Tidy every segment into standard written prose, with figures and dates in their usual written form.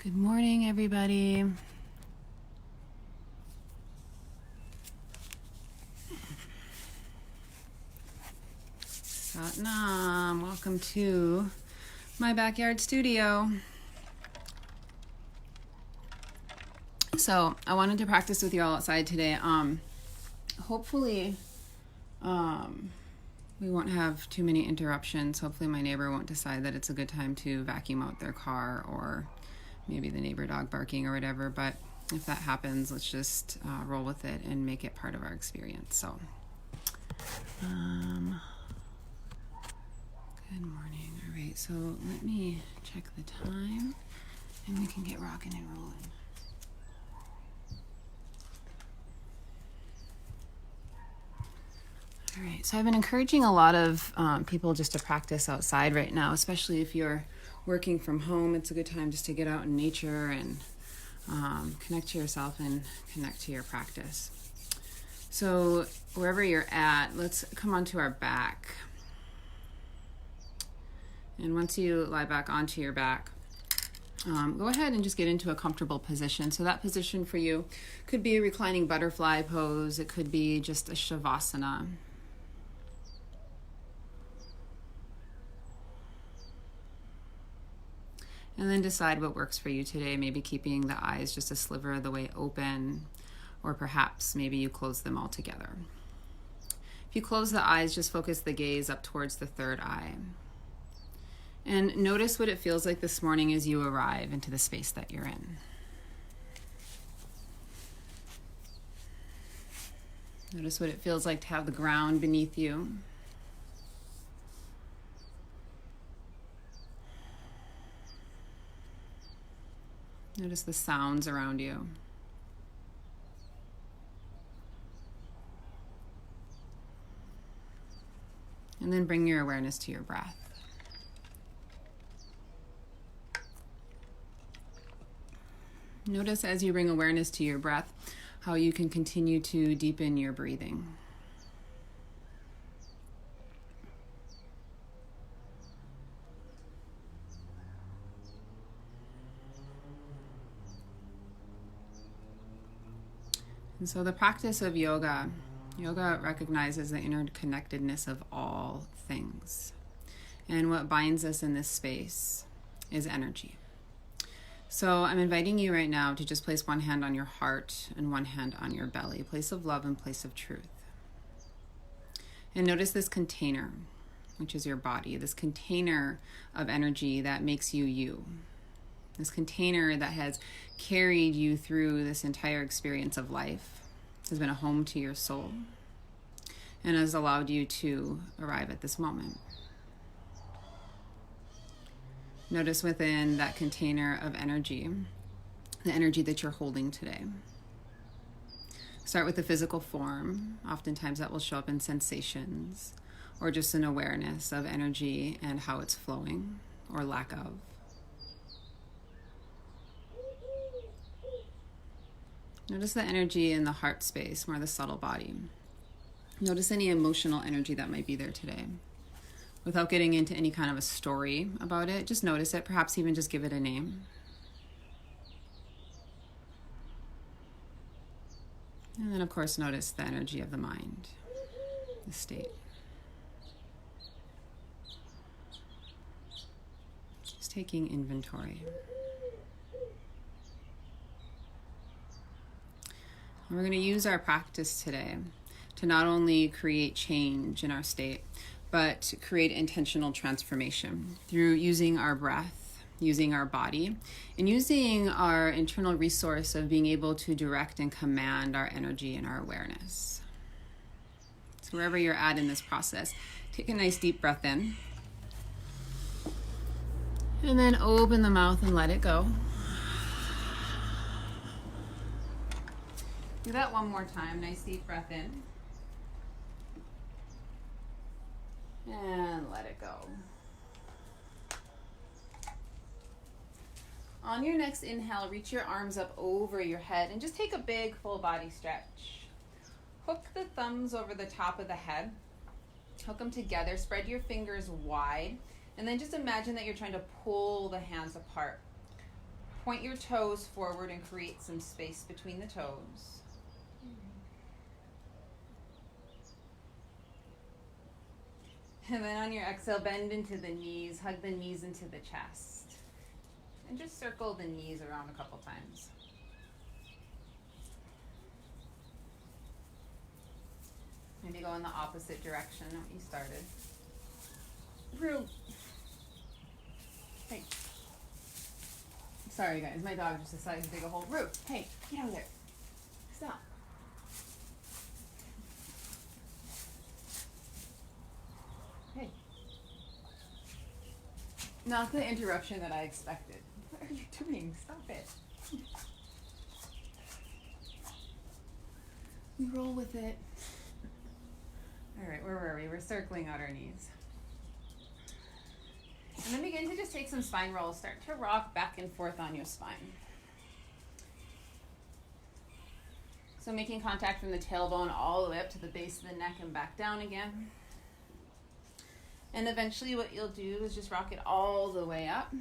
Good morning, everybody. Satnam, welcome to my backyard studio. So I wanted to practice with you all outside today. Hopefully we won't have too many interruptions. Hopefully my neighbor won't decide that it's a good time to vacuum out their car, or maybe the neighbor dog barking or whatever. But if that happens, let's just roll with it and make it part of our experience. So good morning. All right, so let me check the time and we can get rocking and rolling. All right, so I've been encouraging a lot of people just to practice outside right now, especially if you're working from home. It's a good time just to get out in nature and connect to yourself and connect to your practice. So wherever you're at, let's come onto our back. And once you lie back onto your back, go ahead and just get into a comfortable position. So that position for you could be a reclining butterfly pose. It could be just a shavasana. And then decide what works for you today. Maybe keeping the eyes just a sliver of the way open, or perhaps maybe you close them all together. If you close the eyes, just focus the gaze up towards the third eye. And notice what it feels like this morning as you arrive into the space that you're in. Notice what it feels like to have the ground beneath you. Notice the sounds around you. And then bring your awareness to your breath. Notice as you bring awareness to your breath, how you can continue to deepen your breathing. And so the practice of yoga recognizes the interconnectedness of all things. And what binds us in this space is energy. So I'm inviting you right now to just place one hand on your heart and one hand on your belly, place of love and place of truth. And notice this container, which is your body, this container of energy that makes you you. This container that has carried you through this entire experience of life, has been a home to your soul, and has allowed you to arrive at this moment. Notice within that container of energy, the energy that you're holding today. Start with the physical form. Oftentimes that will show up in sensations, or just an awareness of energy and how it's flowing, or lack of. Notice the energy in the heart space, more the subtle body. Notice any emotional energy that might be there today. Without getting into any kind of a story about it, just notice it, perhaps even just give it a name. And then, of course, notice the energy of the mind, the state. Just taking inventory. And we're going to use our practice today to not only create change in our state, but create intentional transformation through using our breath, using our body, and using our internal resource of being able to direct and command our energy and our awareness. So wherever you're at in this process, take a nice deep breath in. And then open the mouth and let it go. Do that one more time. Nice deep breath in. And let it go. On your next inhale, reach your arms up over your head and just take a big full body stretch. Hook the thumbs over the top of the head. Hook them together. Spread your fingers wide. And then just imagine that you're trying to pull the hands apart. Point your toes forward and create some space between the toes. And then on your exhale, bend into the knees, hug the knees into the chest. And just circle the knees around a couple times. Maybe go in the opposite direction that you started. Rue. Hey. Sorry guys, my dog just decided to dig a hole. Rue, hey, get out of there. Stop. Hey. Not the interruption that I expected. What are you doing? Stop it. We roll with it. All right, where were we? We're circling out our knees. And then begin to just take some spine rolls. Start to rock back and forth on your spine. So making contact from the tailbone all the way up to the base of the neck and back down again. And eventually what you'll do is just rock it all the way up.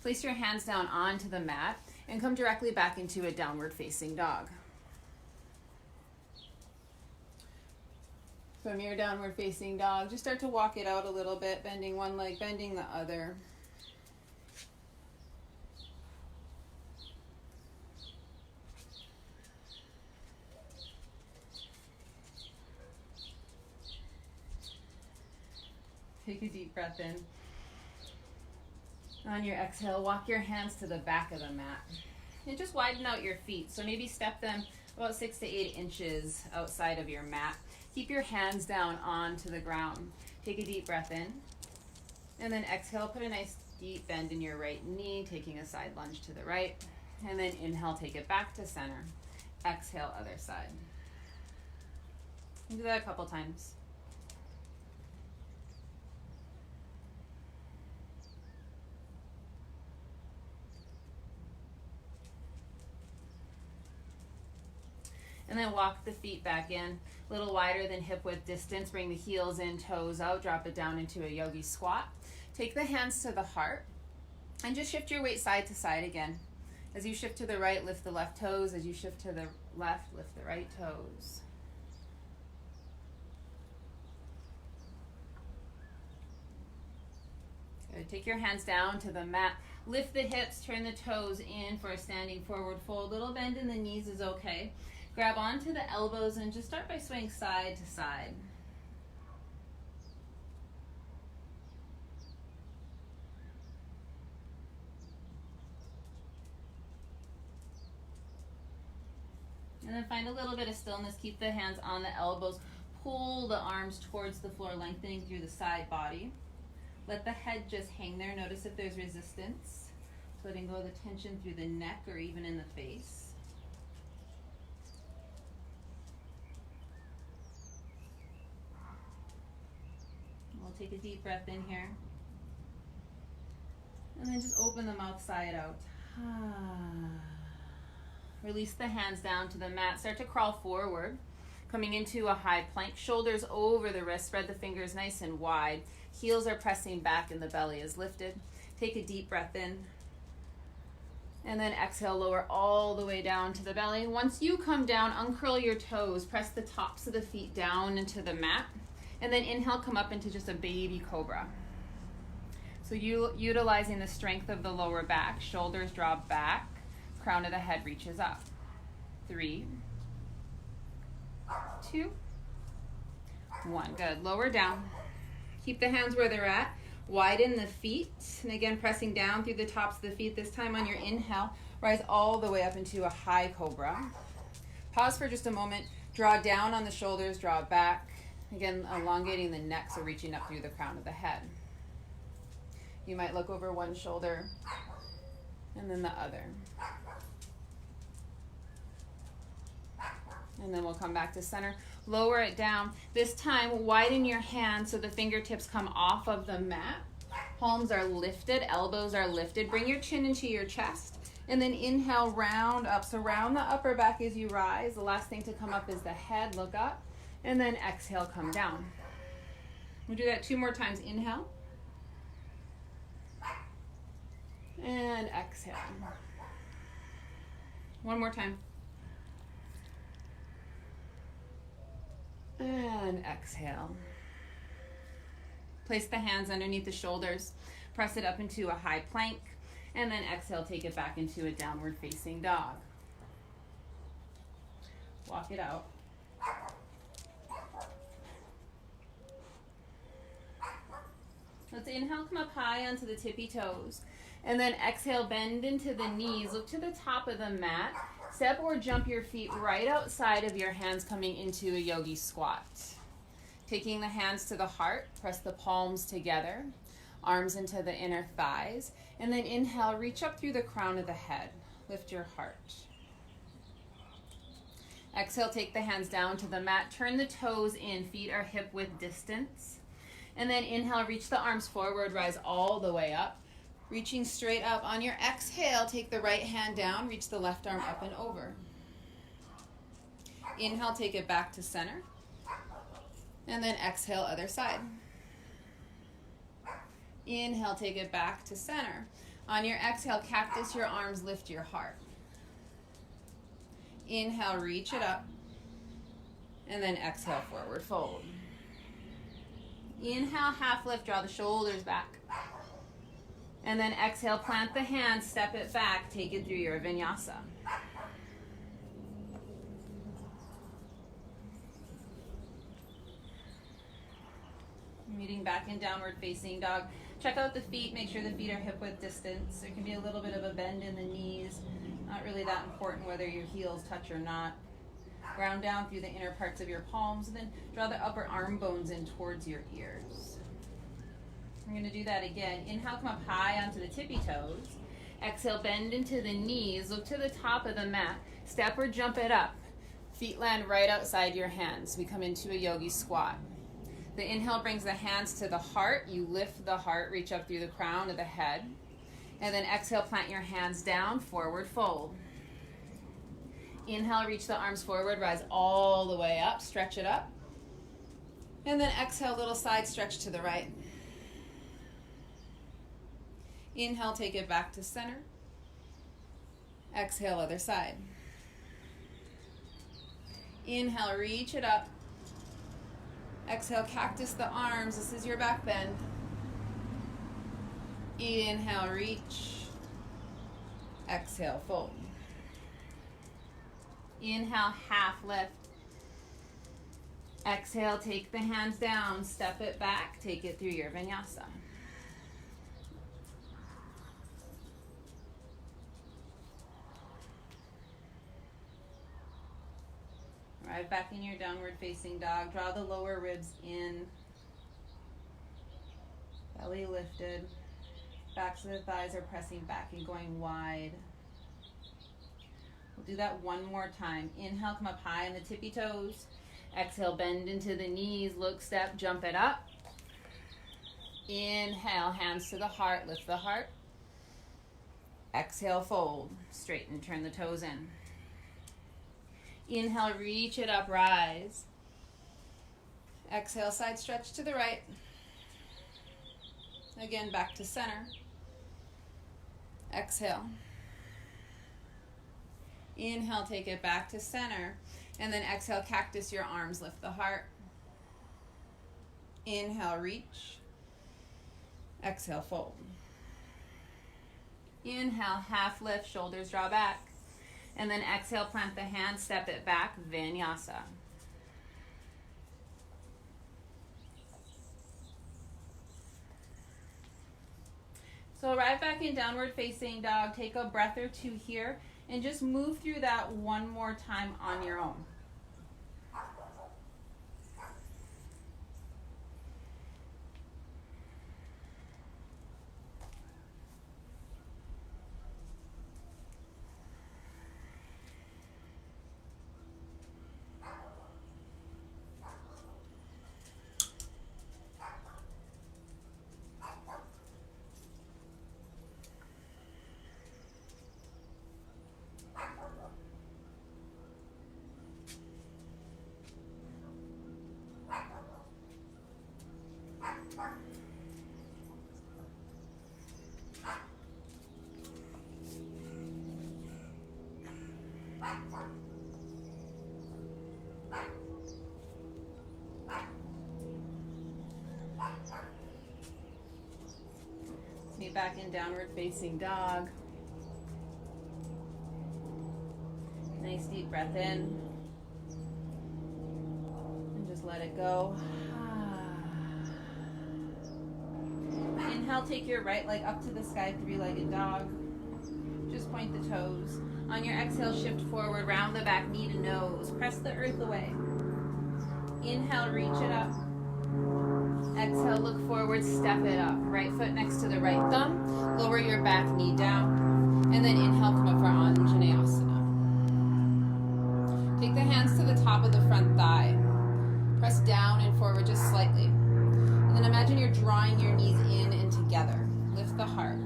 Place your hands down onto the mat and come directly back into a downward facing dog. From your downward facing dog, just start to walk it out a little bit, bending one leg, bending the other. Take a deep breath in. On your exhale, walk your hands to the back of the mat. And just widen out your feet. So maybe step them about 6 to 8 inches outside of your mat. Keep your hands down onto the ground. Take a deep breath in. And then exhale, put a nice deep bend in your right knee, taking a side lunge to the right. And then inhale, take it back to center. Exhale, other side. Do that a couple times. And then walk the feet back in, a little wider than hip width distance. Bring the heels in, toes out, drop it down into a yogi squat. Take the hands to the heart and just shift your weight side to side again. As you shift to the right, lift the left toes. As you shift to the left, lift the right toes. Good. Take your hands down to the mat. Lift the hips, turn the toes in for a standing forward fold. Little bend in the knees is okay. Grab onto the elbows and just start by swaying side to side. And then find a little bit of stillness. Keep the hands on the elbows. Pull the arms towards the floor, lengthening through the side body. Let the head just hang there. Notice if there's resistance. Letting go of the tension through the neck or even in the face. We'll take a deep breath in here. And then just open the mouth side out. Release the hands down to the mat. Start to crawl forward, coming into a high plank. Shoulders over the wrist. Spread the fingers nice and wide. Heels are pressing back and the belly is lifted. Take a deep breath in. And then exhale, lower all the way down to the belly. Once you come down, uncurl your toes. Press the tops of the feet down into the mat. And then inhale, come up into just a baby cobra. So you utilizing the strength of the lower back. Shoulders drop back. Crown of the head reaches up. 3, 2, 1. Good. Lower down. Keep the hands where they're at. Widen the feet. And again, pressing down through the tops of the feet. This time on your inhale, rise all the way up into a high cobra. Pause for just a moment. Draw down on the shoulders. Draw back. Again, elongating the neck, so reaching up through the crown of the head. You might look over one shoulder and then the other. And then we'll come back to center. Lower it down. This time, widen your hands so the fingertips come off of the mat. Palms are lifted, elbows are lifted. Bring your chin into your chest. And then inhale, round up. So round the upper back as you rise. The last thing to come up is the head. Look up. And then exhale, come down. We'll do that 2 more times. Inhale. And exhale. One more time. And exhale. Place the hands underneath the shoulders. Press it up into a high plank. And then exhale, take it back into a downward facing dog. Walk it out. Let's inhale, come up high onto the tippy toes. And then exhale, bend into the knees. Look to the top of the mat. Step or jump your feet right outside of your hands, coming into a yogi squat. Taking the hands to the heart, press the palms together, arms into the inner thighs. And then inhale, reach up through the crown of the head. Lift your heart. Exhale, take the hands down to the mat. Turn the toes in, feet are hip width distance. And then inhale, reach the arms forward, rise all the way up. Reaching straight up. On your exhale, take the right hand down, reach the left arm up and over. Inhale, take it back to center. And then exhale, other side. Inhale, take it back to center. On your exhale, cactus your arms, lift your heart. Inhale, reach it up. And then exhale, forward fold. Inhale, half lift, draw the shoulders back. And then exhale, plant the hands, step it back, take it through your vinyasa. Meeting back in downward facing dog. Check out the feet, make sure the feet are hip width distance. There can be a little bit of a bend in the knees. Not really that important whether your heels touch or not. Ground down through the inner parts of your palms, and then draw the upper arm bones in towards your ears. We're going to do that again. Inhale, come up high onto the tippy toes. Exhale, bend into the knees. Look to the top of the mat. Step or jump it up. Feet land right outside your hands. We come into a yogi squat. The inhale brings the hands to the heart. You lift the heart, reach up through the crown of the head. And then exhale, plant your hands down, forward fold. Inhale, reach the arms forward, rise all the way up, stretch it up. And then exhale, little side stretch to the right. Inhale, take it back to center. Exhale, other side. Inhale, reach it up. Exhale, cactus the arms. This is your back bend. Inhale, reach. Exhale, fold. Inhale, half lift. Exhale, take the hands down, step it back, take it through your vinyasa. Arrive back in your downward facing dog. Draw the lower ribs in. Belly lifted. Backs of the thighs are pressing back and going wide. We'll do that one more time. Inhale, come up high on the tippy toes. Exhale, bend into the knees. Look, step, jump it up. Inhale, hands to the heart. Lift the heart. Exhale, fold. Straighten, turn the toes in. Inhale, reach it up, rise. Exhale, side stretch to the right. Again, back to center. Exhale. Inhale, take it back to center. And then exhale, cactus your arms, lift the heart. Inhale, reach. Exhale, fold. Inhale, half lift, shoulders draw back. And then exhale, plant the hands, step it back, vinyasa. So arrive back in downward facing dog. Take a breath or two here and just move through that one more time on your own. Meet back in downward facing dog. Nice deep breath in. And just let it go. Inhale, take your right leg up to the sky, three-legged dog. Just point the toes. On your exhale, shift forward, round the back, knee to nose. Press the earth away. Inhale, reach it up. Exhale, look forward, step it up. Right foot next to the right thumb. Lower your back knee down. And then inhale, come up for Anjaneyasana. Take the hands to the top of the front thigh. Press down and forward just slightly. And then imagine you're drawing your knees in and together. Lift the heart.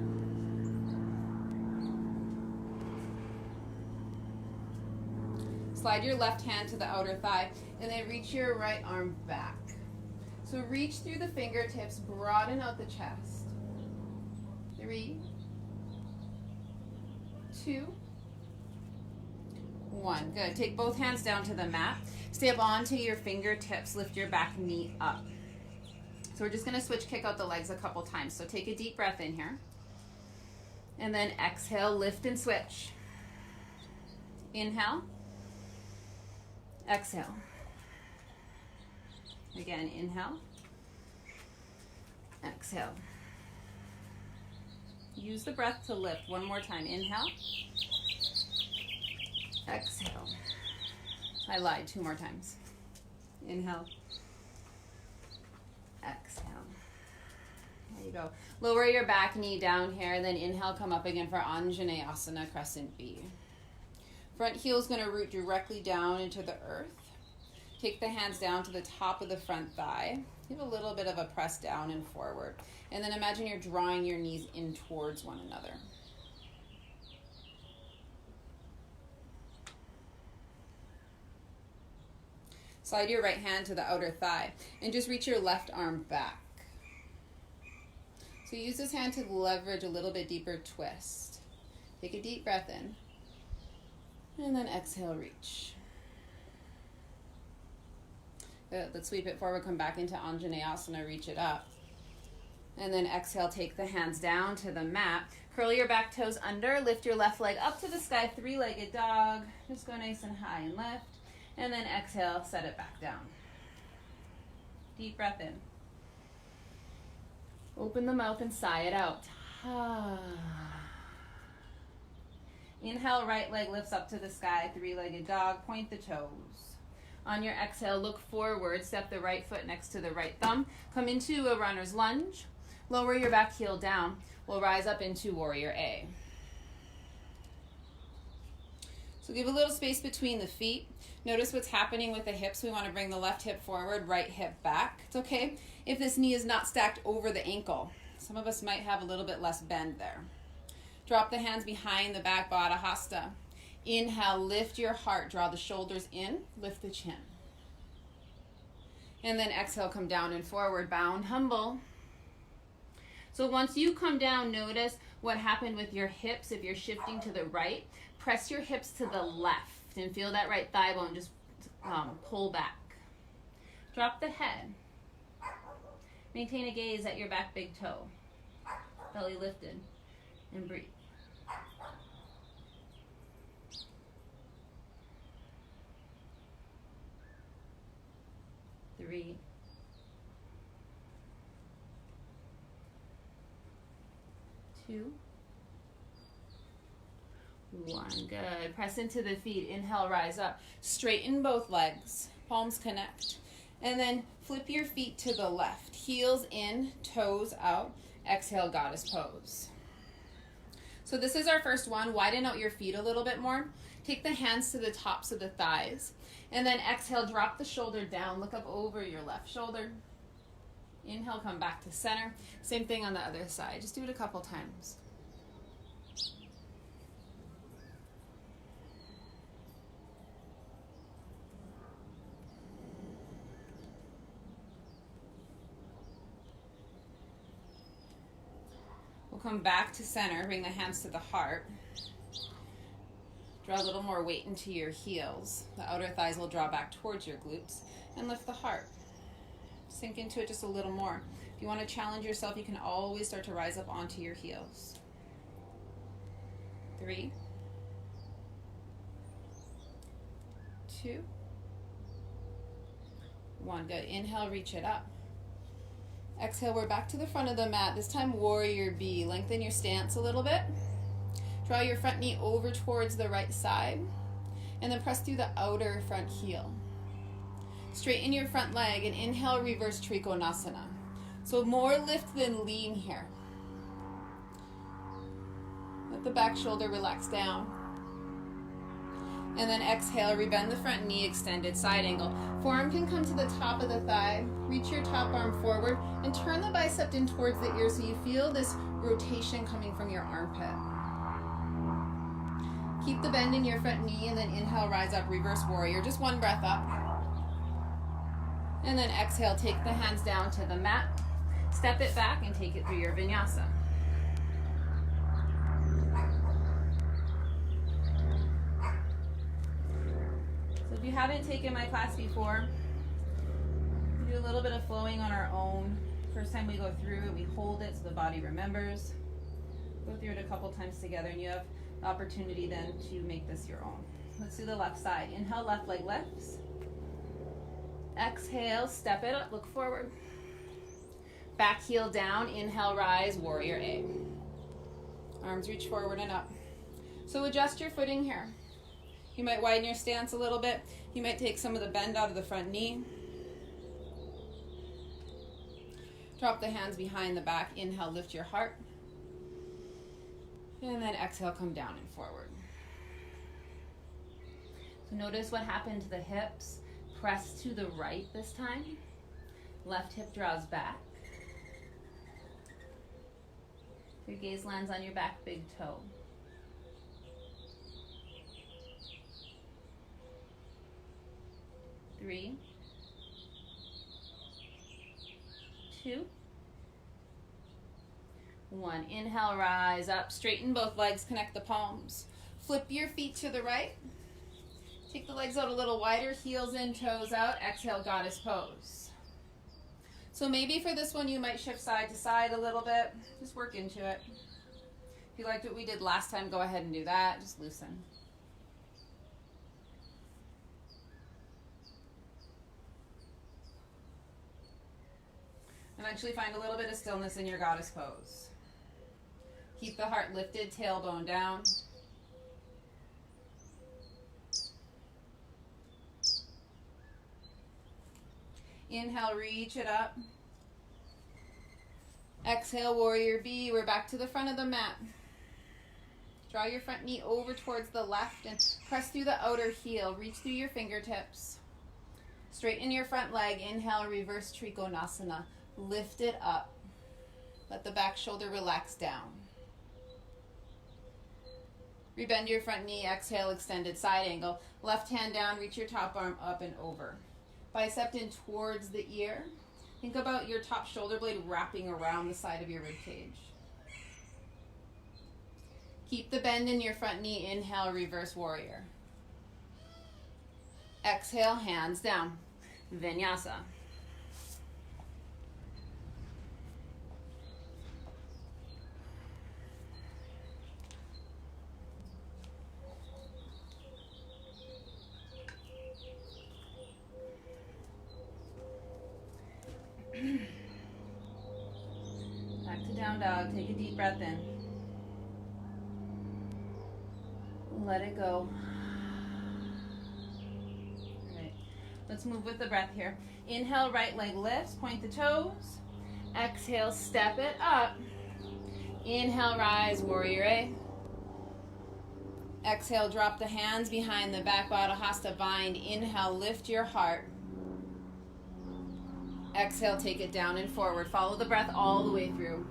Slide your left hand to the outer thigh and then reach your right arm back. So reach through the fingertips, broaden out the chest. 3, 2, 1. Good. Take both hands down to the mat. Stay up onto your fingertips. Lift your back knee up. So we're just going to switch, kick out the legs a couple times. So take a deep breath in here. And then exhale, lift and switch. Inhale. Exhale. Again, inhale. Exhale. Use the breath to lift. One more time. Inhale. Exhale. I lied. 2 more times. Inhale. Exhale. There you go. Lower your back knee down here, then inhale, come up again for Anjaneyasana, crescent B. Front heel is going to root directly down into the earth. Take the hands down to the top of the front thigh. Give a little bit of a press down and forward. And then imagine you're drawing your knees in towards one another. Slide your right hand to the outer thigh and just reach your left arm back. So use this hand to leverage a little bit deeper twist. Take a deep breath in. And then exhale, reach. Good. Let's sweep it forward, come back into Anjaneyasana, reach it up. And then exhale, take the hands down to the mat. Curl your back toes under, lift your left leg up to the sky, three-legged dog. Just go nice and high and lift. And then exhale, set it back down. Deep breath in. Open the mouth and sigh it out. Inhale, right leg lifts up to the sky, three-legged dog, point the toes. On your exhale, look forward, step the right foot next to the right thumb. Come into a runner's lunge. Lower your back heel down. We'll rise up into warrior A. So give a little space between the feet. Notice what's happening with the hips. We want to bring the left hip forward, right hip back. It's okay if this knee is not stacked over the ankle. Some of us might have a little bit less bend there. Drop the hands behind the back, Baddha Hasta. Inhale, lift your heart, draw the shoulders in, lift the chin. And then exhale, come down and forward, bound, humble. So once you come down, notice what happened with your hips. If you're shifting to the right, press your hips to the left and feel that right thigh bone just pull back. Drop the head. Maintain a gaze at your back big toe. Belly lifted. And breathe. Three. 2. 1. Good. Press into the feet. Inhale, rise up. Straighten both legs. Palms connect. And then flip your feet to the left. Heels in, toes out. Exhale, goddess pose. So this is our first one. Widen out your feet a little bit more. Take the hands to the tops of the thighs. And then exhale, drop the shoulder down. Look up over your left shoulder. Inhale, come back to center. Same thing on the other side. Just do it a couple times. We'll come back to center. Bring the hands to the heart. Draw a little more weight into your heels. The outer thighs will draw back towards your glutes. And lift the heart. Sink into it just a little more. If If you want to challenge yourself, you can always start to rise up onto your heels. 3, 2, 1. Good. Inhale, reach it up. Exhale, we're back to the front of the mat. This time, warrior B. Lengthen your stance a little bit. Draw your front knee over towards the right side. And then press through the outer front heel. Straighten your front leg and inhale, reverse Trikonasana. So more lift than lean here. Let the back shoulder relax down. And then exhale, rebend the front knee, extended side angle. Forearm can come to the top of the thigh. Reach your top arm forward and turn the bicep in towards the ear so you feel this rotation coming from your armpit. Keep the bend in your front knee and then inhale, rise up, reverse warrior. Just one breath up. And then exhale, take the hands down to the mat. Step it back and take it through your vinyasa. So if you haven't taken my class before, we do a little bit of flowing on our own. First time we go through it, we hold it so the body remembers. Go through it a couple times together and you have the opportunity then to make this your own. Let's do the left side. Inhale, left leg lifts. Exhale, step it up, look forward. Back heel down, inhale, rise, warrior A. Arms reach forward and up. So adjust your footing here. You might widen your stance a little bit. You might take some of the bend out of the front knee. Drop the hands behind the back. Inhale, lift your heart. And then exhale, come down and forward. So notice what happened to the hips. Press to the right this time. Left hip draws back. Your gaze lands on your back big toe. Three, 2, 1. Inhale, rise up. Straighten both legs, connect the palms. Flip your feet to the right. Take the legs out a little wider, heels in, toes out. Exhale, goddess pose. So maybe for this one you might shift side to side a little bit. Just work into it. If you liked what we did last time, go ahead and do that. Just loosen. Eventually find a little bit of stillness in your goddess pose. Keep the heart lifted, tailbone down. Inhale, reach it up. Exhale, warrior B. We're back to the front of the mat. Draw your front knee over towards the left and press through the outer heel. Reach through your fingertips. Straighten your front leg. Inhale, reverse Trikonasana. Lift it up. Let the back shoulder relax down. Rebend your front knee. Exhale, extended side angle. Left hand down, reach your top arm up and over. Bicep in towards the ear. Think about your top shoulder blade wrapping around the side of your rib cage. Keep the bend in your front knee. Inhale, reverse warrior. Exhale, hands down. Vinyasa. Back to down dog. Take a deep breath in. Let it go. All right. Let's move with the breath here. Inhale, right leg lifts. Point the toes. Exhale, step it up. Inhale, rise, warrior A. Exhale, drop the hands behind the back, Baddha Hasta bind. Inhale, lift your heart. Exhale, take it down and forward. Follow the breath all the way through.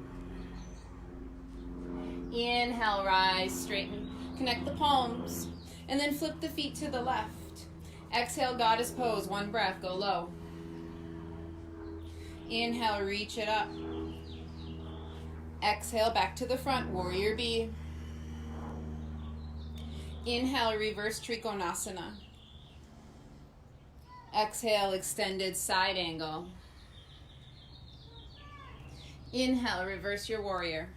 Inhale, rise, straighten. Connect the palms. And then flip the feet to the left. Exhale, goddess pose. One breath, go low. Inhale, reach it up. Exhale, back to the front, warrior B. Inhale, reverse Trikonasana. Exhale, extended side angle. Inhale, reverse your warrior.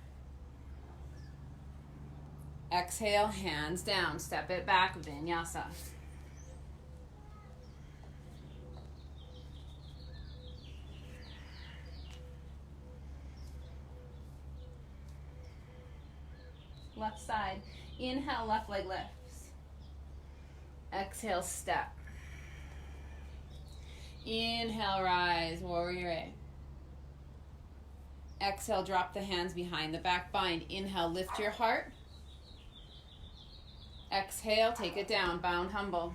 Exhale, hands down. Step it back, Vinyasa. Left side. Inhale, left leg lifts. Exhale, step. Inhale, rise, warrior A. Exhale, drop the hands behind the back, bind. Inhale, lift your heart. Exhale, take it down, bound, humble.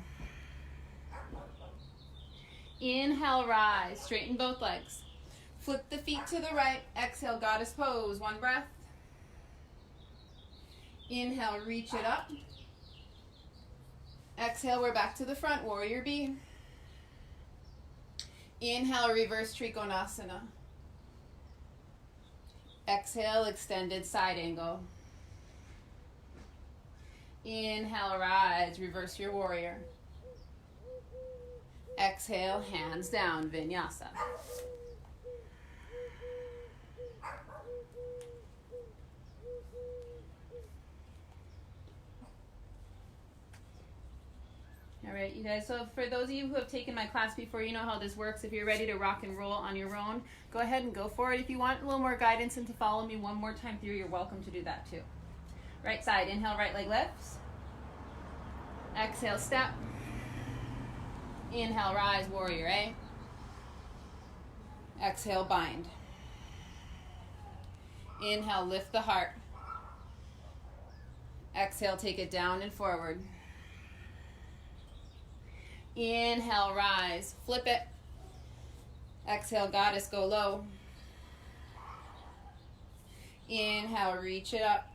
Inhale, rise, straighten both legs. Flip the feet to the right. Exhale, goddess pose, one breath. Inhale, reach it up. Exhale, we're back to the front, warrior B. Inhale, reverse Trikonasana. Exhale, extended side angle. Inhale, rise, reverse your warrior. Exhale, hands down, Vinyasa. All right, you guys, so for those of you who have taken my class before, you know how this works. If you're ready to rock and roll on your own, go ahead and go for it. If you want a little more guidance and to follow me one more time through, you're welcome to do that too. Right side, inhale, right leg lifts. Exhale, step. Inhale, rise, warrior A. Exhale, bind. Inhale, lift the heart. Exhale, take it down and forward. Inhale, rise, flip it. Exhale, goddess, go low. Inhale, reach it up.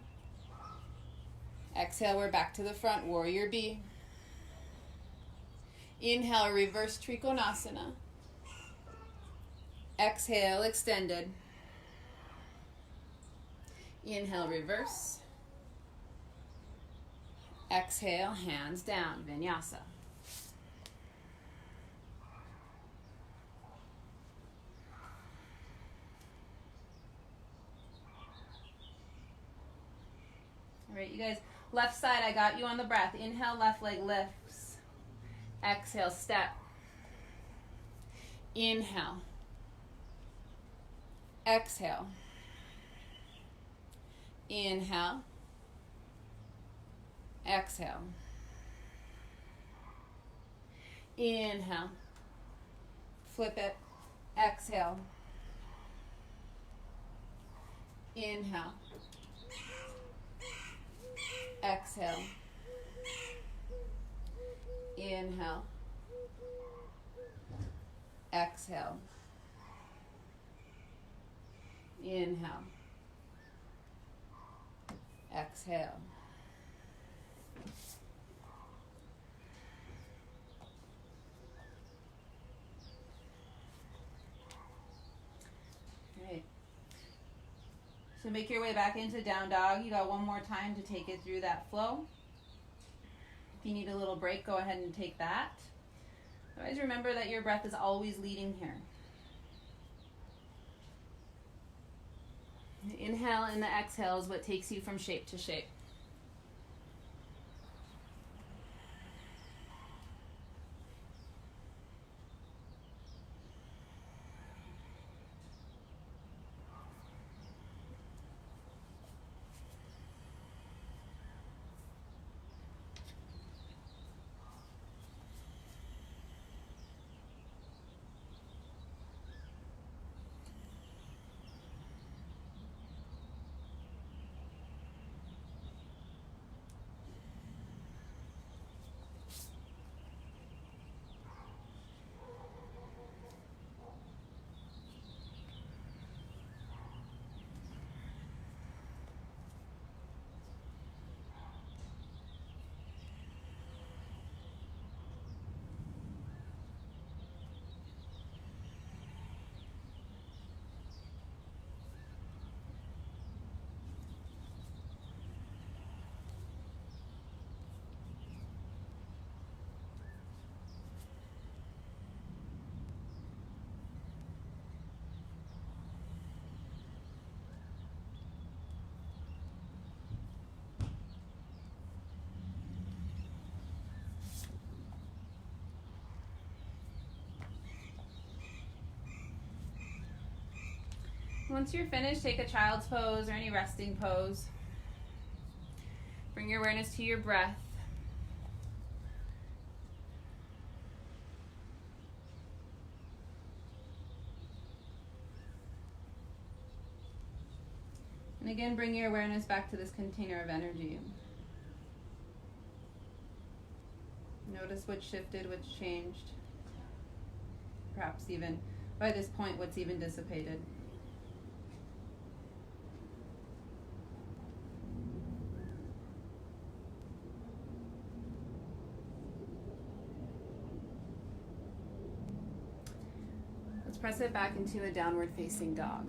Exhale, we're back to the front, warrior B. Inhale, reverse Trikonasana. Exhale, extended. Inhale, reverse. Exhale, hands down, Vinyasa. All right, you guys, left side, I got you on the breath. Inhale, left leg lifts. Exhale, step. Inhale. Exhale. Inhale. Exhale. Inhale. Flip it. Exhale. Inhale. Exhale. Inhale. Exhale. Inhale. Exhale. Great. So make your way back into down dog. You got one more time to take it through that flow. If you need a little break, go ahead and take that. Otherwise, remember that your breath is always leading here. The inhale and the exhale is what takes you from shape to shape. Once you're finished, take a child's pose or any resting pose. Bring your awareness to your breath. And again, bring your awareness back to this container of energy. Notice what shifted, what's changed. Perhaps even, by this point, what's even dissipated. Let's press it back into a downward facing dog.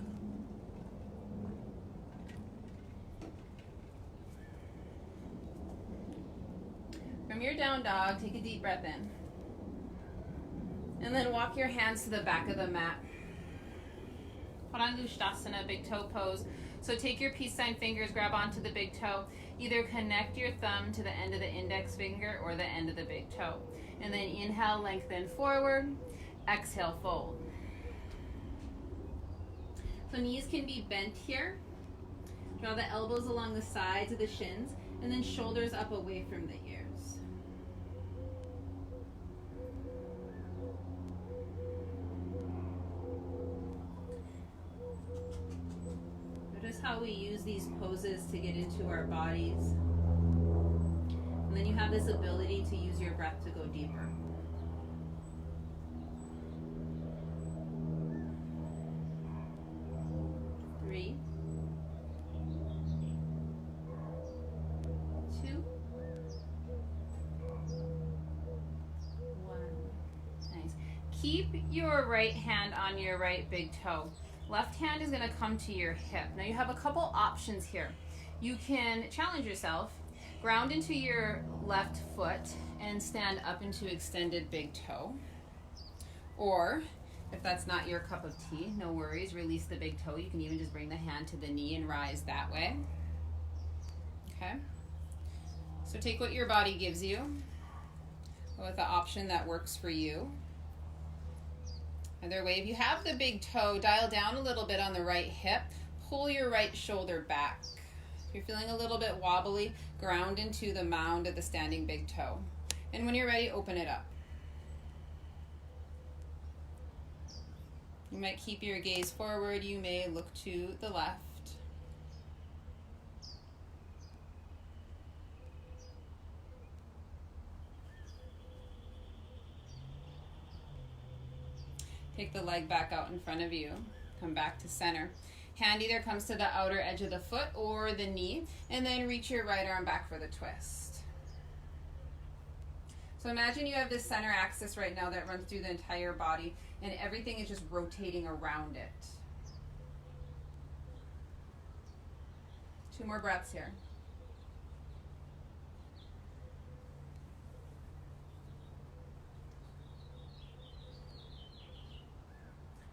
From your down dog, take a deep breath in. And then walk your hands to the back of the mat. Padangusthasana, big toe pose. So take your peace sign fingers, grab onto the big toe. Either connect your thumb to the end of the index finger or the end of the big toe. And then inhale, lengthen forward. Exhale, fold. So knees can be bent here. Draw the elbows along the sides of the shins. And then shoulders up away from the ears. Notice how we use these poses to get into our bodies. And then you have this ability to use your breath to go deeper. Three. 2. 1. Nice. Keep your right hand on your right big toe. Left hand is going to come to your hip. Now you have a couple options here. You can challenge yourself, ground into your left foot and stand up into extended big toe. Or if that's not your cup of tea, no worries, release the big toe. You can even just bring the hand to the knee and rise that way. Okay? So take what your body gives you with the option that works for you. Either way, if you have the big toe, dial down a little bit on the right hip, pull your right shoulder back. If you're feeling a little bit wobbly, ground into the mound of the standing big toe. And when you're ready, open it up. You might keep your gaze forward, you may look to the left. Take the leg back out in front of you. Come back to center. Hand either comes to the outer edge of the foot or the knee, and then reach your right arm back for the twist. So imagine you have this center axis right now that runs through the entire body, and everything is just rotating around it. 2 more breaths here.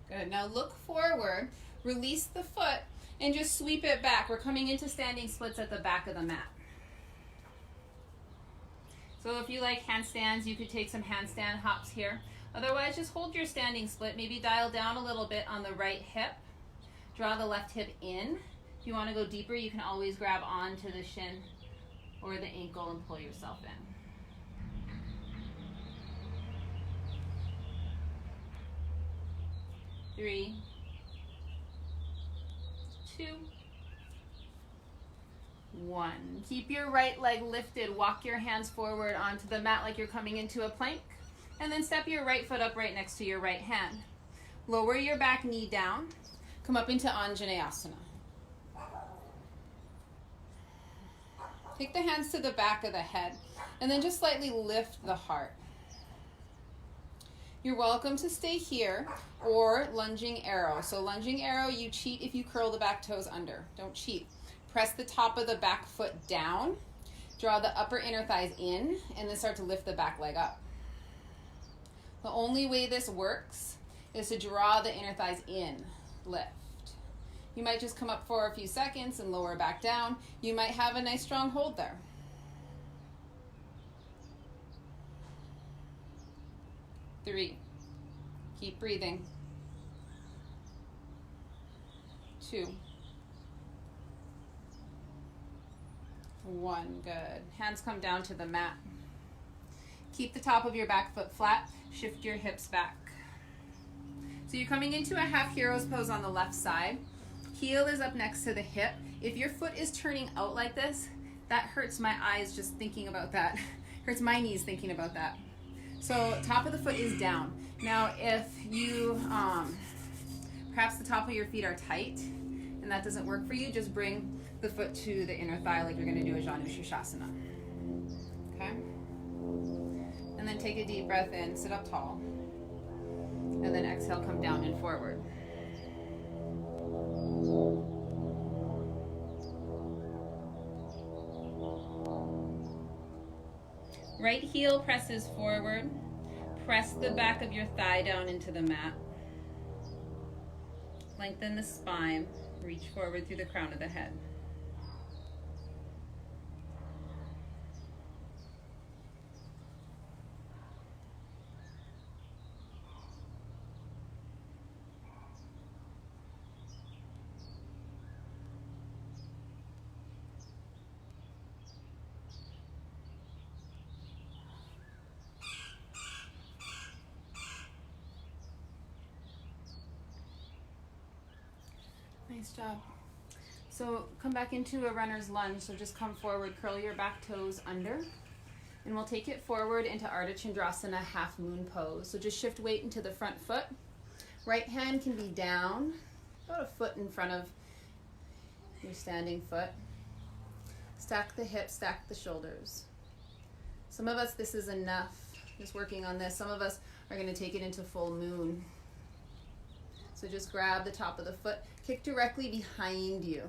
Good. Now look forward, release the foot, and just sweep it back. We're coming into standing splits at the back of the mat. So if you like handstands, you could take some handstand hops here. Otherwise, just hold your standing split. Maybe dial down a little bit on the right hip. Draw the left hip in. If you want to go deeper, you can always grab onto the shin or the ankle and pull yourself in. 3, 2, 1. Keep your right leg lifted. Walk your hands forward onto the mat like you're coming into a plank. And then step your right foot up right next to your right hand. Lower your back knee down. Come up into Anjaneyasana. Take the hands to the back of the head. And then just slightly lift the heart. You're welcome to stay here or lunging arrow. So lunging arrow, you cheat if you curl the back toes under. Don't cheat. Press the top of the back foot down. Draw the upper inner thighs in and then start to lift the back leg up. The only way this works is to draw the inner thighs in, lift. You might just come up for a few seconds and lower back down. You might have a nice strong hold there. 3. Keep breathing. 2, 1. Good. Hands come down to the mat. Keep the top of your back foot flat. Shift your hips back. So you're coming into a half hero's pose on the left side. Heel is up next to the hip. If your foot is turning out like this, that hurts my eyes just thinking about that. Hurts my knees thinking about that. So top of the foot is down. Now if you, perhaps the top of your feet are tight and that doesn't work for you, just bring the foot to the inner thigh like you're going to do a Janu Shirshasana. Okay? And then take a deep breath in, sit up tall. And then exhale, come down and forward. Right heel presses forward. Press the back of your thigh down into the mat. Lengthen the spine. Reach forward through the crown of the head. Nice job. So come back into a runner's lunge. So just come forward, curl your back toes under, and we'll take it forward into Ardha Chandrasana, half moon pose. So just shift weight into the front foot. Right hand can be down, about a foot in front of your standing foot. Stack the hips, stack the shoulders. Some of us, this is enough, just working on this. Some of us are going to take it into full moon. So just grab the top of the foot, kick directly behind you.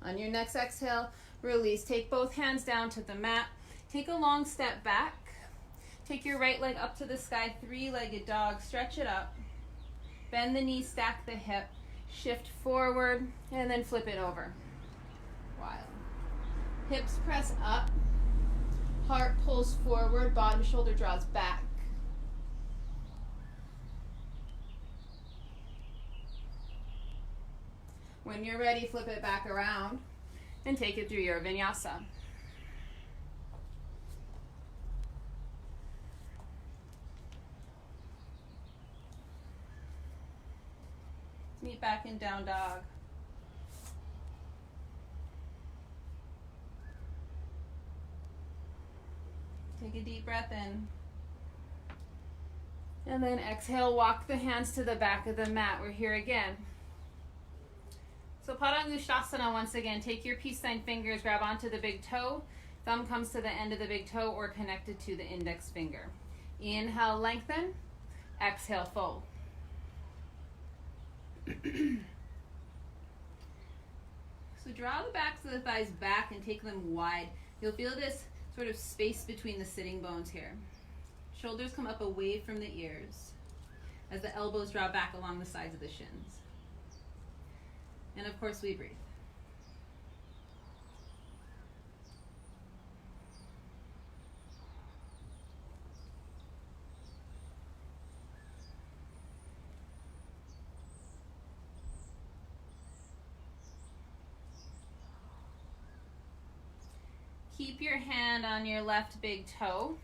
On your next exhale, release. Take both hands down to the mat. Take a long step back. Take your right leg up to the sky, three-legged dog. Stretch it up. Bend the knee, stack the hip, shift forward, and then flip it over. Wild. Hips press up, heart pulls forward, bottom shoulder draws back. When you're ready, flip it back around and take it through your vinyasa. Meet back in down dog. Take a deep breath in. And then exhale, walk the hands to the back of the mat. We're here again. So Padangusthasana once again. Take your peace sign fingers, grab onto the big toe. Thumb comes to the end of the big toe or connected to the index finger. Inhale, lengthen. Exhale, fold. So draw the backs of the thighs back and take them wide. You'll feel this sort of space between the sitting bones here. Shoulders come up away from the ears as the elbows draw back along the sides of the shins. And of course we breathe. Keep your hand on your left big toe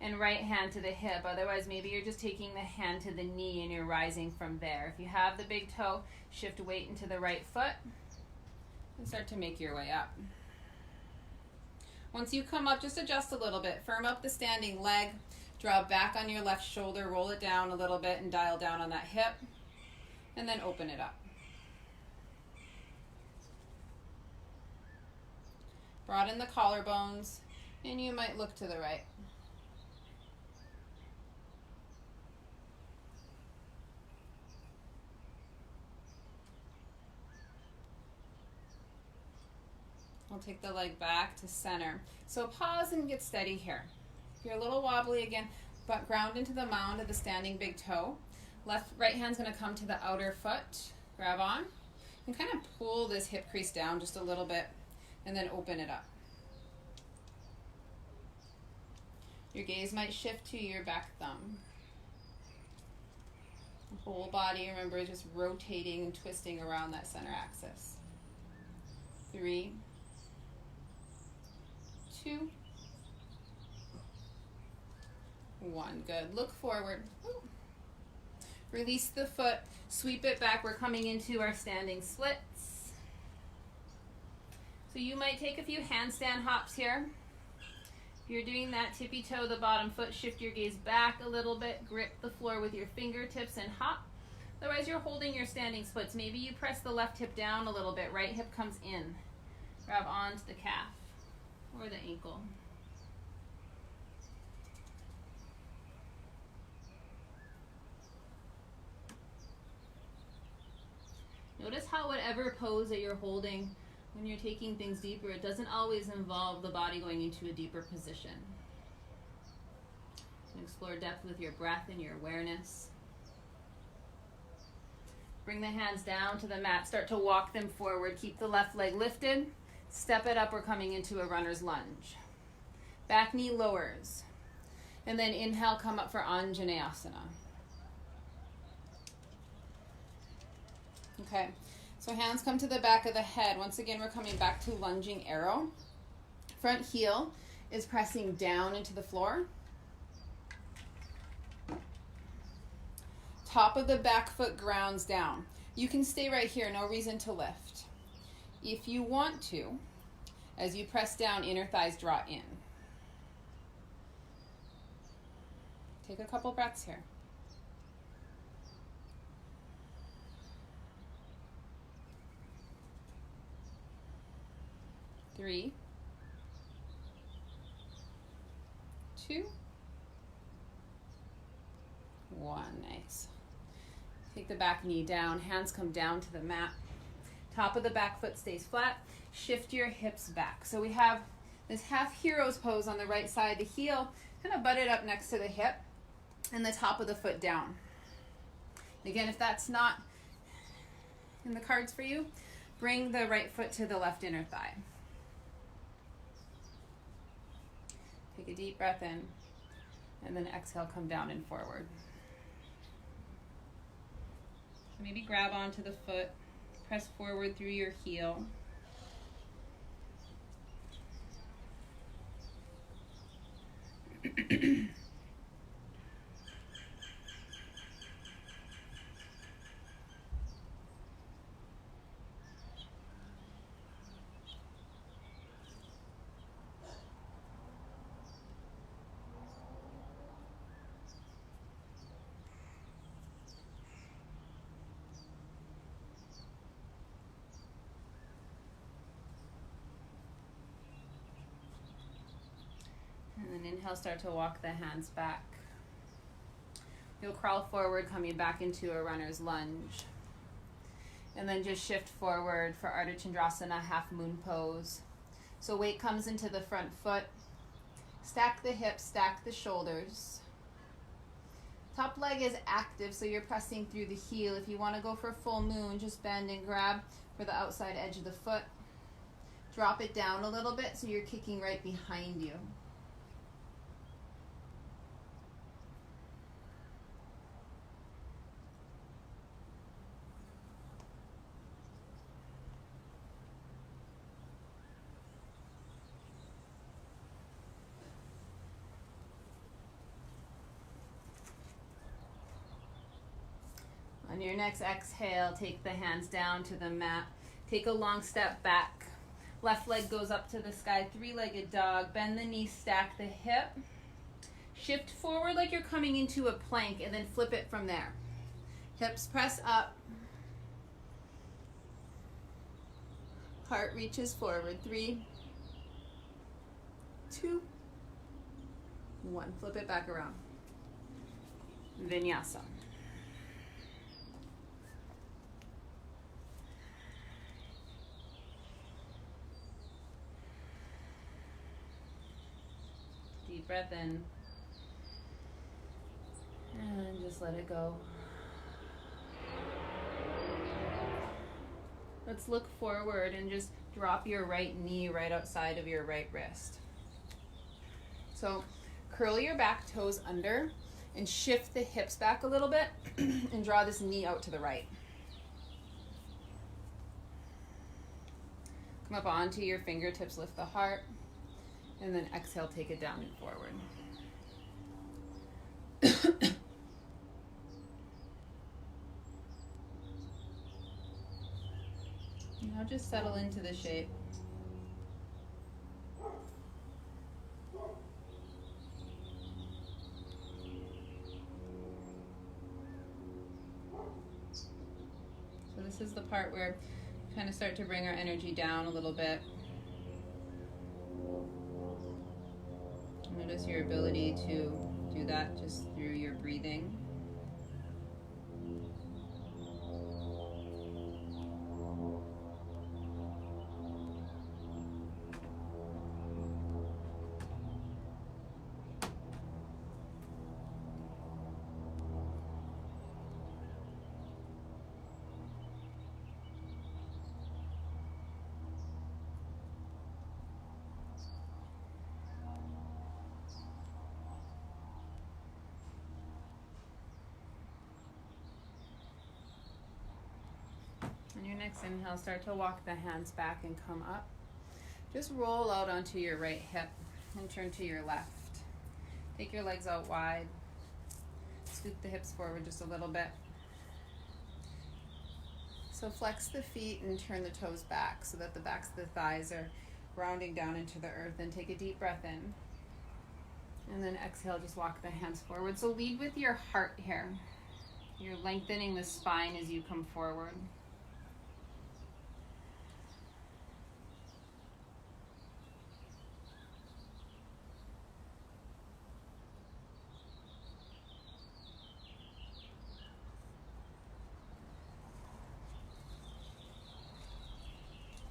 and right hand to the hip. Otherwise, maybe you're just taking the hand to the knee and you're rising from there. If you have the big toe, shift weight into the right foot and start to make your way up. Once you come up, just adjust a little bit. Firm up the standing leg. Draw back on your left shoulder. Roll it down a little bit and dial down on that hip. And then open it up. Broaden the collarbones, and you might look to the right. We'll take the leg back to center. So pause and get steady here. If you're a little wobbly again, but ground into the mound of the standing big toe. Right hand's going to come to the outer foot. Grab on. And kind of pull this hip crease down just a little bit and then open it up. Your gaze might shift to your back thumb. The whole body, remember, is just rotating and twisting around that center axis. 3, 2, 1. Good. Look forward. Ooh. Release the foot. Sweep it back. We're coming into our standing splits. So you might take a few handstand hops here. If you're doing that, tippy toe the bottom foot, shift your gaze back a little bit, grip the floor with your fingertips and hop. Otherwise you're holding your standing splits. Maybe you press the left hip down a little bit, right hip comes in. Grab onto the calf or the ankle. Notice how whatever pose that you're holding, when you're taking things deeper, it doesn't always involve the body going into a deeper position. So explore depth with your breath and your awareness. Bring the hands down to the mat. Start to walk them forward. Keep the left leg lifted. Step it up. We're coming into a runner's lunge. Back knee lowers. And then inhale, come up for Anjaneyasana. Okay, so hands come to the back of the head. Once again, we're coming back to lunging arrow. Front heel is pressing down into the floor. Top of the back foot grounds down. You can stay right here, no reason to lift. If you want to, as you press down, inner thighs draw in. Take a couple breaths here. 3, 2, 1. Nice. Take the back knee down. Hands come down to the mat. Top of the back foot stays flat. Shift your hips back. So we have this half hero's pose on the right side. The heel kind of butted up next to the hip and the top of the foot down. Again, if that's not in the cards for you, bring the right foot to the left inner thigh. Take a deep breath in, and then exhale, come down and forward. So maybe grab onto the foot, press forward through your heel. And then inhale, start to walk the hands back. You'll crawl forward, coming back into a runner's lunge. And then just shift forward for Ardha Chandrasana, half moon pose. So weight comes into the front foot. Stack the hips, stack the shoulders. Top leg is active, so you're pressing through the heel. If you want to go for full moon, just bend and grab for the outside edge of the foot. Drop it down a little bit so you're kicking right behind you. On your next exhale, take the hands down to the mat. Take a long step back. Left leg goes up to the sky, three-legged dog. Bend the knee, stack the hip. Shift forward like you're coming into a plank and then flip it from there. Hips press up. Heart reaches forward. 3, 2, 1. Flip it back around. Vinyasa. Deep breath in. And just let it go. Let's look forward and just drop your right knee right outside of your right wrist. So curl your back toes under and shift the hips back a little bit and draw this knee out to the right. Come up onto your fingertips, lift the heart, and then exhale, take it down and forward. Now just settle into the shape. So this is the part where we kind of start to bring our energy down a little bit. Notice your ability to do that just through your breathing. On your next inhale, start to walk the hands back and come up. Just roll out onto your right hip and turn to your left. Take your legs out wide. Scoop the hips forward just a little bit. So flex the feet and turn the toes back so that the backs of the thighs are grounding down into the earth. Then take a deep breath in. And then exhale, just walk the hands forward. So lead with your heart here. You're lengthening the spine as you come forward.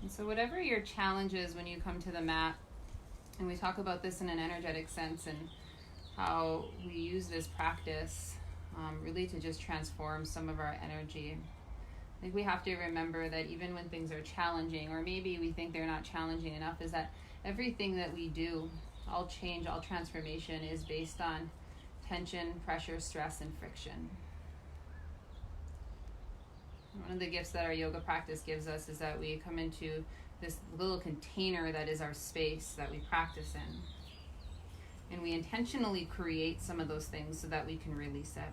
And so whatever your challenge is when you come to the mat, and we talk about this in an energetic sense and how we use this practice really to just transform some of our energy. I think we have to remember that even when things are challenging, or maybe we think they're not challenging enough, is that everything that we do, all change, all transformation is based on tension, pressure, stress, and friction. One of the gifts that our yoga practice gives us is that we come into this little container that is our space that we practice in. And we intentionally create some of those things so that we can release it.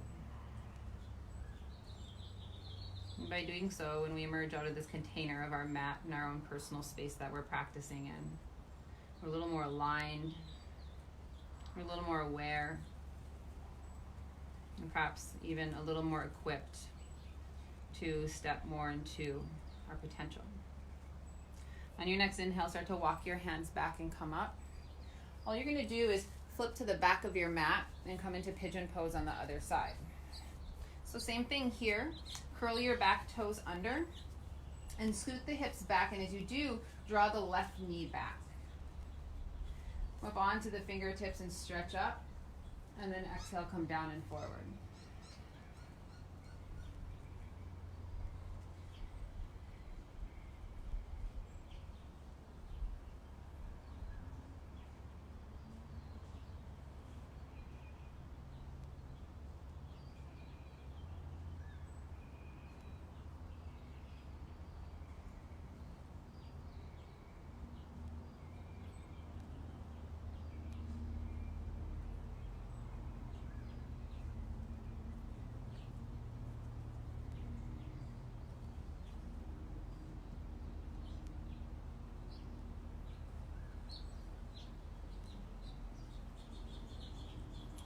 And by doing so, when we emerge out of this container of our mat and our own personal space that we're practicing in, we're a little more aligned, we're a little more aware, and perhaps even a little more equipped to step more into our potential. On your next inhale, start to walk your hands back and come up. All you're going to do is flip to the back of your mat and come into pigeon pose on the other side. So same thing here. Curl your back toes under and scoot the hips back, and as you do, draw the left knee back. Up onto the fingertips and stretch up, and then exhale, come down and forward.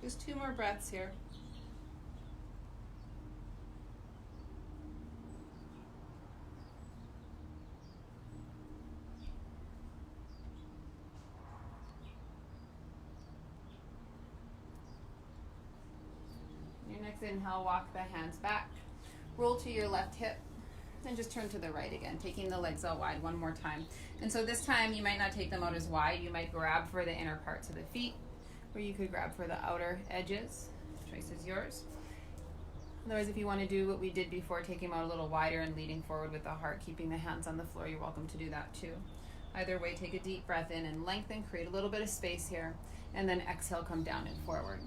Just 2 more breaths here. Your next inhale, walk the hands back. Roll to your left hip. And just turn to the right again, taking the legs out wide one more time. And so this time you might not take them out as wide. You might grab for the inner parts of the feet, or you could grab for the outer edges. Choice is yours. Otherwise, if you want to do what we did before, taking them out a little wider and leading forward with the heart, keeping the hands on the floor, you're welcome to do that too. Either way, take a deep breath in and lengthen, create a little bit of space here, and then exhale, come down and forward.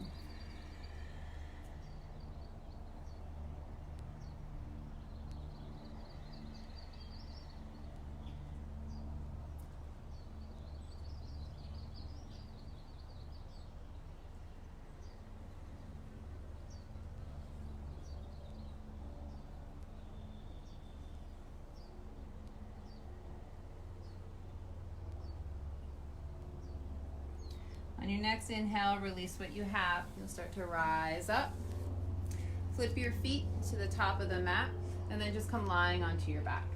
On your next inhale, release what you have. You'll start to rise up. Flip your feet to the top of the mat, and then just come lying onto your back.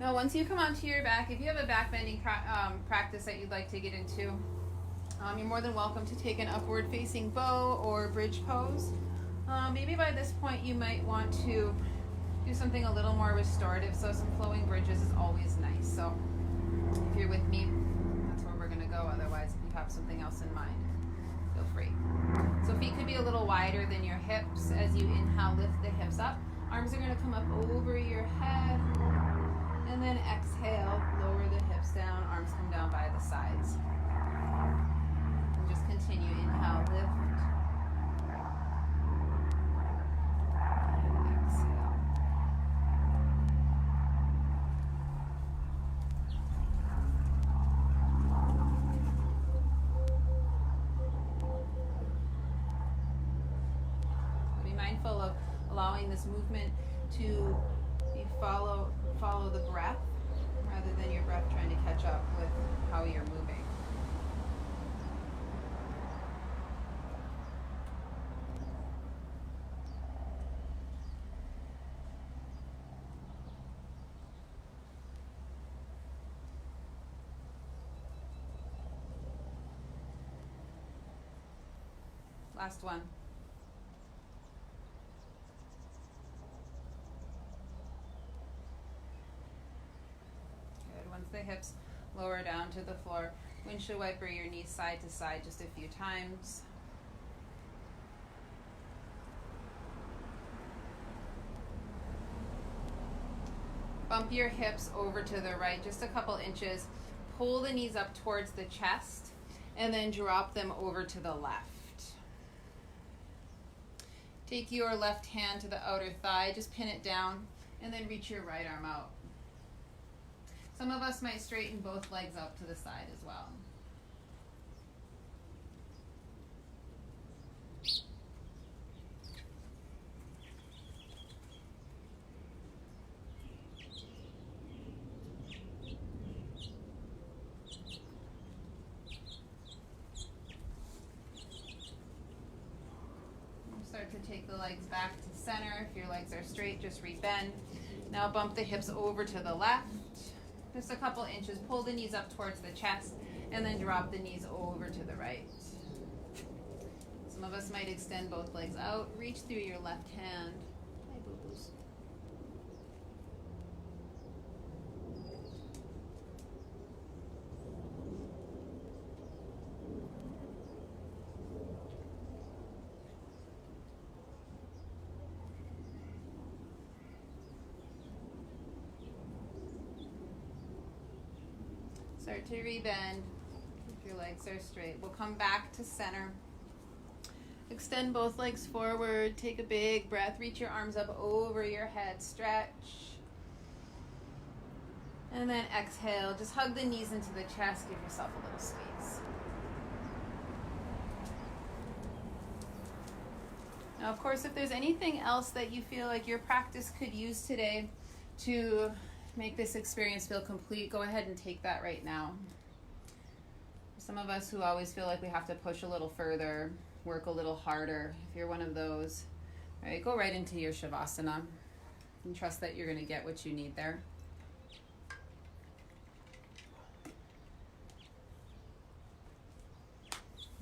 Now, once you come onto your back, if you have a back bending practice that you'd like to get into, you're more than welcome to take an upward facing bow or bridge pose. Maybe by this point you might want to do something a little more restorative, so some flowing bridges is always nice. So if you're with me, that's where we're going to go. Otherwise, if you have something else in mind, feel free. So feet could be a little wider than your hips. As you inhale, lift the hips up. Arms are going to come up over your head. And then exhale, lower the hips down, arms come down by the sides. And just continue, inhale, lift. Mindful of allowing this movement to be follow the breath rather than your breath trying to catch up with how you're moving. Last one. Once the hips lower down to the floor, windshield wiper your knees side to side just a few times. Bump your hips over to the right just a couple inches. Pull the knees up towards the chest and then drop them over to the left. Take your left hand to the outer thigh, just pin it down, and then reach your right arm out. Some of us might straighten both legs out to the side as well. Start to take the legs back to center. If your legs are straight, just rebend. Now bump the hips over to the left. Just a couple inches. Pull the knees up towards the chest and then drop the knees over to the right. Some of us might extend both legs out. Reach through your left hand. Hi, boo-boos. Start to rebend if your legs are straight. We'll come back to center. Extend both legs forward. Take a big breath. Reach your arms up over your head. Stretch. And then exhale. Just hug the knees into the chest. Give yourself a little space. Now, of course, if there's anything else that you feel like your practice could use today to make this experience feel complete, go ahead and take that right now. Some of us who always feel like we have to push a little further, work a little harder, if you're one of those, all right, go right into your Shavasana and trust that you're going to get what you need there.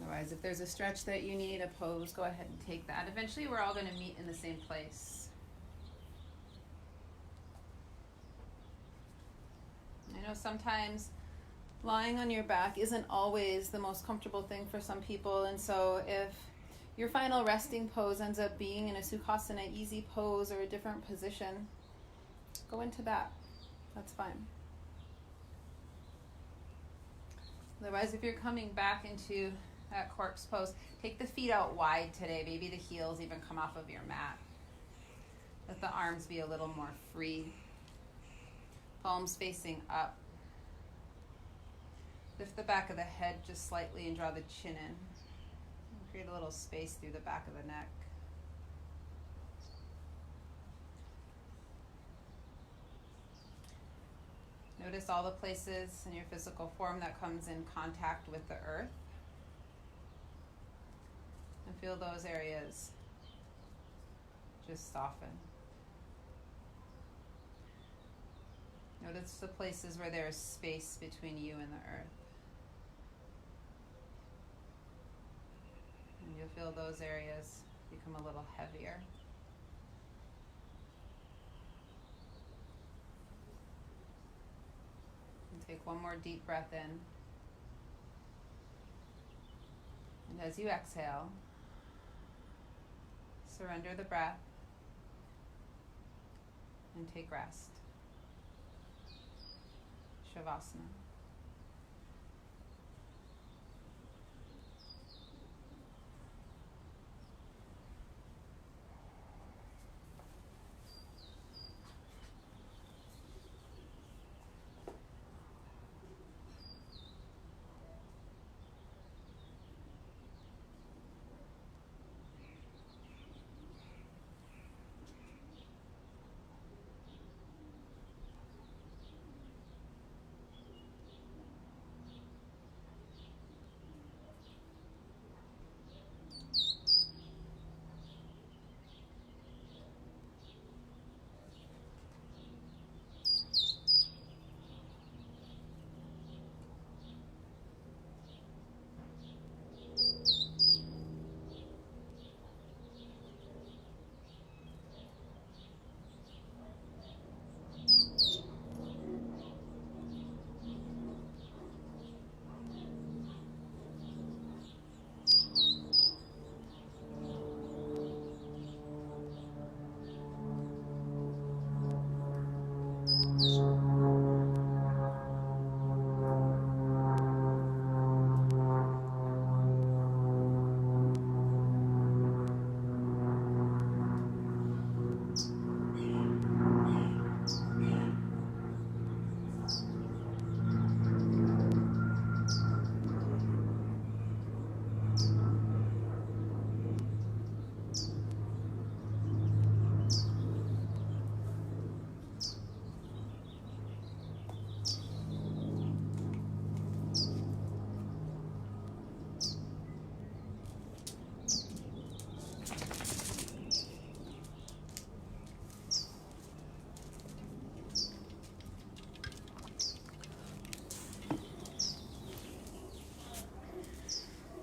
Otherwise, if there's a stretch that you need, a pose, go ahead and take that. Eventually, we're all going to meet in the same place. I know sometimes Lying on your back isn't always the most comfortable thing for some people, and so if your final resting pose ends up being in a Sukhasana easy pose or a different position, go into that. That's fine. Otherwise, if you're coming back into that corpse pose, take the feet out wide today. Maybe the heels even come off of your mat. Let the arms be a little more free. Palms facing up. Lift the back of the head just slightly and draw the chin in. Create a little space through the back of the neck. Notice all the places in your physical form that comes in contact with the earth. And feel those areas just soften. Notice the places where there is space between you and the earth. And you'll feel those areas become a little heavier. And take one more deep breath in. And as you exhale, surrender the breath and take rest. Shavasana.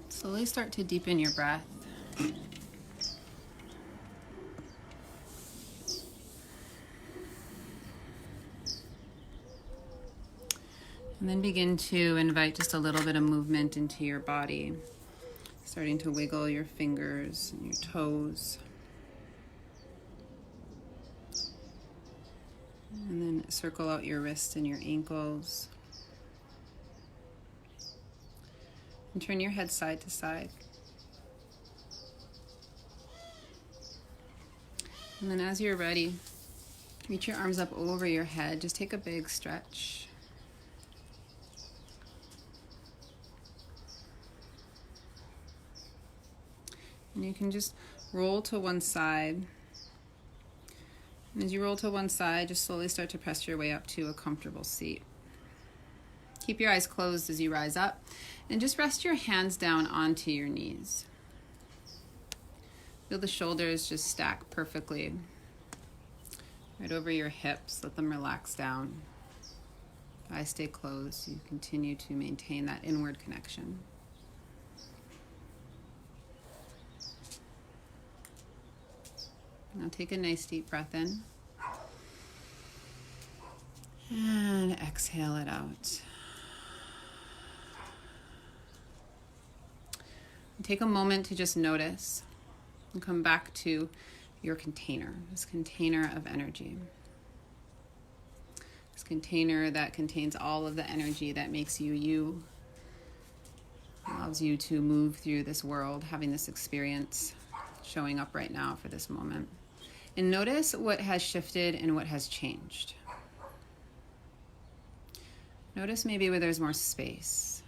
Slowly start to deepen your breath. And then begin to invite just a little bit of movement into your body. Starting to wiggle your fingers and your toes. And then circle out your wrists and your ankles. And turn your head side to side. And then as you're ready, reach your arms up over your head. Just take a big stretch. And you can just roll to one side. And as you roll to one side, just slowly start to press your way up to a comfortable seat. Keep your eyes closed as you rise up, and just rest your hands down onto your knees. Feel the shoulders just stack perfectly right over your hips. Let them relax down. Eyes stay closed. You continue to maintain that inward connection. Now take a nice deep breath in. And exhale it out. Take a moment to just notice and come back to your container, this container of energy. This container that contains all of the energy that makes you you, allows you to move through this world, having this experience, showing up right now for this moment. And notice what has shifted and what has changed. Notice maybe where there's more space.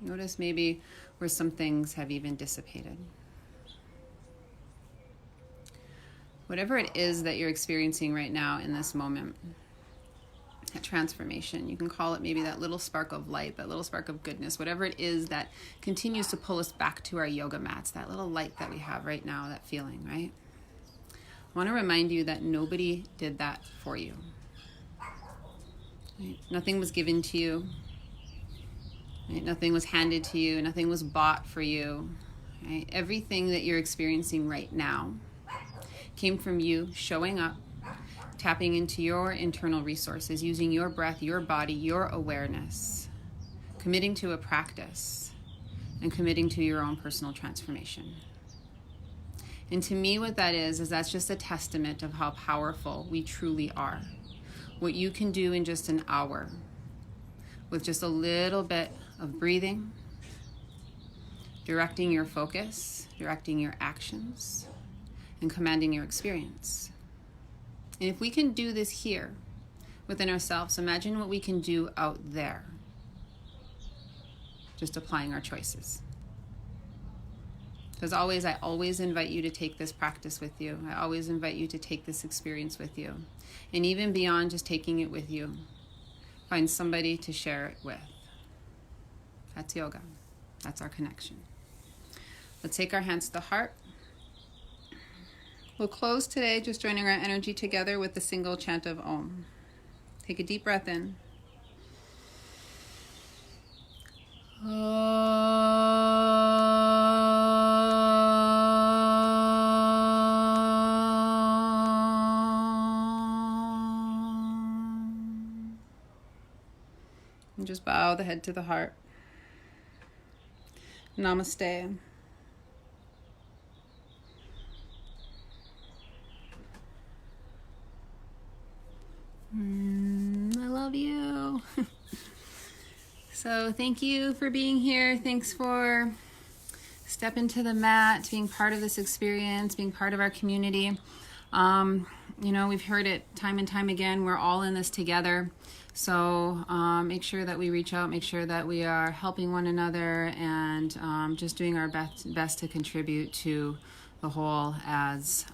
Notice maybe where some things have even dissipated. Whatever it is that you're experiencing right now in this moment, that transformation, you can call it maybe that little spark of light, that little spark of goodness, whatever it is that continues to pull us back to our yoga mats, that little light that we have right now, that feeling, right? I want to remind you that nobody did that for you. Right? Nothing was given to you. Right? Nothing was handed to you. Nothing was bought for you. Right? Everything that you're experiencing right now came from you showing up, tapping into your internal resources, using your breath, your body, your awareness, committing to a practice, and committing to your own personal transformation. And to me, what that is that's just a testament of how powerful we truly are. What you can do in just an hour with just a little bit of breathing, directing your focus, directing your actions, and commanding your experience. And if we can do this here within ourselves, imagine what we can do out there, just applying our choices. As always, I always invite you to take this practice with you. I always invite you to take this experience with you. And even beyond just taking it with you, find somebody to share it with. That's yoga. That's our connection. Let's take our hands to the heart. We'll close today just joining our energy together with the single chant of Om. Take a deep breath in. And just bow the head to the heart. Namaste. I love you. So thank you for being here. Thanks for stepping to the mat, being part of this experience, being part of our community. We've heard it time and time again. We're all in this together. So make sure that we reach out, make sure that we are helping one another and just doing our best to contribute to the whole as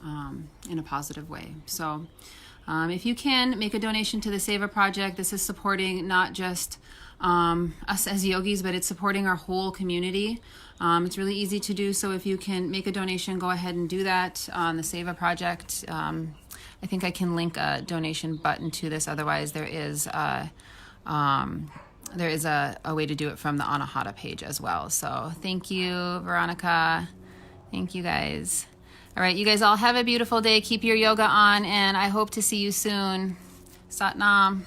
in a positive way. So if you can, make a donation to the Seva Project. This is supporting not just us as yogis, but it's supporting our whole community. It's really easy to do, so if you can make a donation, go ahead and do that on the Seva Project. I think I can link a donation button to this. Otherwise, there is a way to do it from the Anahata page as well. So thank you, Veronica. Thank you, guys. All right, you guys all have a beautiful day. Keep your yoga on, and I hope to see you soon. Sat Nam.